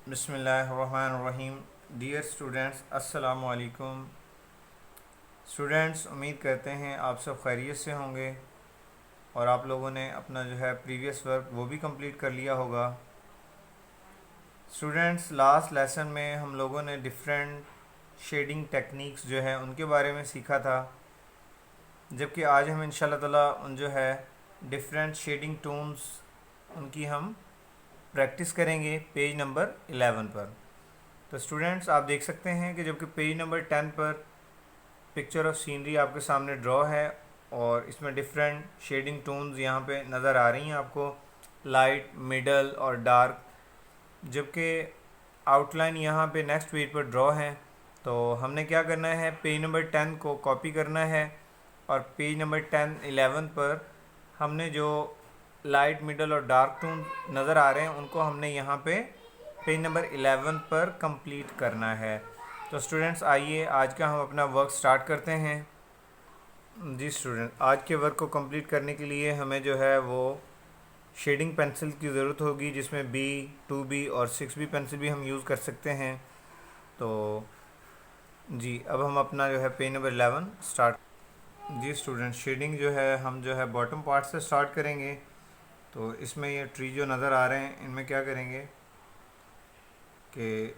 बिस्मिल्लाहिर्रहमानिर्रहीम। Dear students, अस्सलामु अलैकुम। स्टूडेंट्स, उम्मीद करते हैं आप सब खैरियत से होंगे और आप लोगों ने अपना जो है प्रीवियस वर्क वो भी कंप्लीट कर लिया होगा। स्टूडेंट्स, लास्ट लेसन में हम लोगों ने डिफरेंट शेडिंग टेक्निक्स जो है उनके बारे में सीखा था, जबकि आज हम इंशाल्लाह ताला उन जो है डिफरेंट शेडिंग टोन्स उनकी हम प्रैक्टिस करेंगे पेज नंबर 11 पर। तो स्टूडेंट्स, आप देख सकते हैं कि जबकि पेज नंबर 10 पर पिक्चर ऑफ सीनरी आपके सामने ड्रॉ है और इसमें डिफरेंट शेडिंग टोन्स यहाँ पे नज़र आ रही हैं आपको, लाइट, मिडल और डार्क, जबकि आउटलाइन यहाँ पे नेक्स्ट पेज पर ड्रॉ है। तो हमने क्या करना है, पेज नंबर 10 को कॉपी करना है और पेज नंबर 11 पर हमने जो लाइट, मिडल और डार्क टोन नज़र आ रहे हैं उनको हमने यहाँ पे पेज नंबर 11 पर कंप्लीट करना है। तो स्टूडेंट्स, आइए आज का हम अपना वर्क स्टार्ट करते हैं। जी स्टूडेंट, आज के वर्क को कंप्लीट करने के लिए हमें जो है वो शेडिंग पेंसिल की ज़रूरत होगी, जिसमें बी, 2B और 6B पेंसिल भी हम यूज़ कर सकते हैं। तो जी, अब हम अपना जो है पेज नंबर 11 स्टार्ट। जी स्टूडेंट, शेडिंग जो है हम जो है बॉटम पार्ट से स्टार्ट करेंगे। तो इसमें ये ट्री जो नज़र आ रहे हैं इनमें क्या करेंगे कि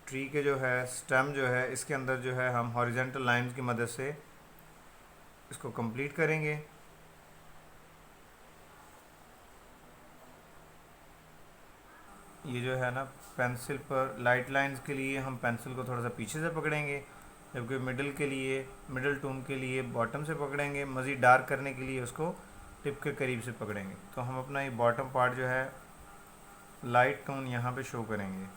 ट्री के जो है स्टेम जो है इसके अंदर जो है हम हॉरिजेंटल लाइंस की मदद से इसको कंप्लीट करेंगे। ये जो है ना, पेंसिल पर लाइट लाइंस के लिए हम पेंसिल को थोड़ा सा पीछे से पकड़ेंगे, जबकि मिडल के लिए, मिडल टोन के लिए बॉटम से पकड़ेंगे। मज़ीद डार्क करने के लिए उसको टिप के करीब से पकड़ेंगे। तो हम अपना ये बॉटम पार्ट जो है लाइट टोन यहाँ पे शो करेंगे।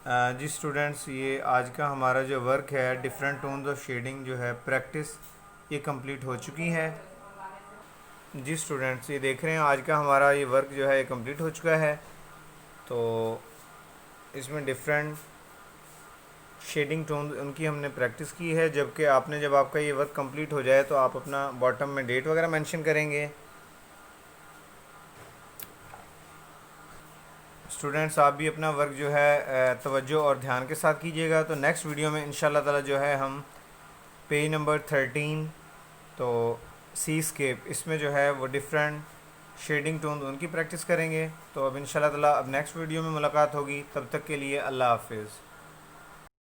जी स्टूडेंट्स, ये आज का हमारा जो वर्क है डिफरेंट टोन्स ऑफ शेडिंग जो है प्रैक्टिस, ये कंप्लीट हो चुकी है। जी स्टूडेंट्स, ये देख रहे हैं आज का हमारा ये वर्क जो है ये कंप्लीट हो चुका है। तो इसमें डिफरेंट शेडिंग टोन्स उनकी हमने प्रैक्टिस की है, जबकि आपने जब आपका ये वर्क कंप्लीट हो जाए तो आप अपना बॉटम में डेट वगैरह मेंशन करेंगे। स्टूडेंट्स, आप भी अपना वर्क जो है तवज्जो और ध्यान के साथ कीजिएगा। तो नेक्स्ट वीडियो में इंशाल्लाह ताला जो है हम पेज नंबर 13, तो सी स्केप, इसमें जो है वो डिफरेंट शेडिंग टोन उनकी प्रैक्टिस करेंगे। तो अब इंशाल्लाह ताला अब नेक्स्ट वीडियो में मुलाकात होगी। तब तक के लिए अल्लाह हाफिज़।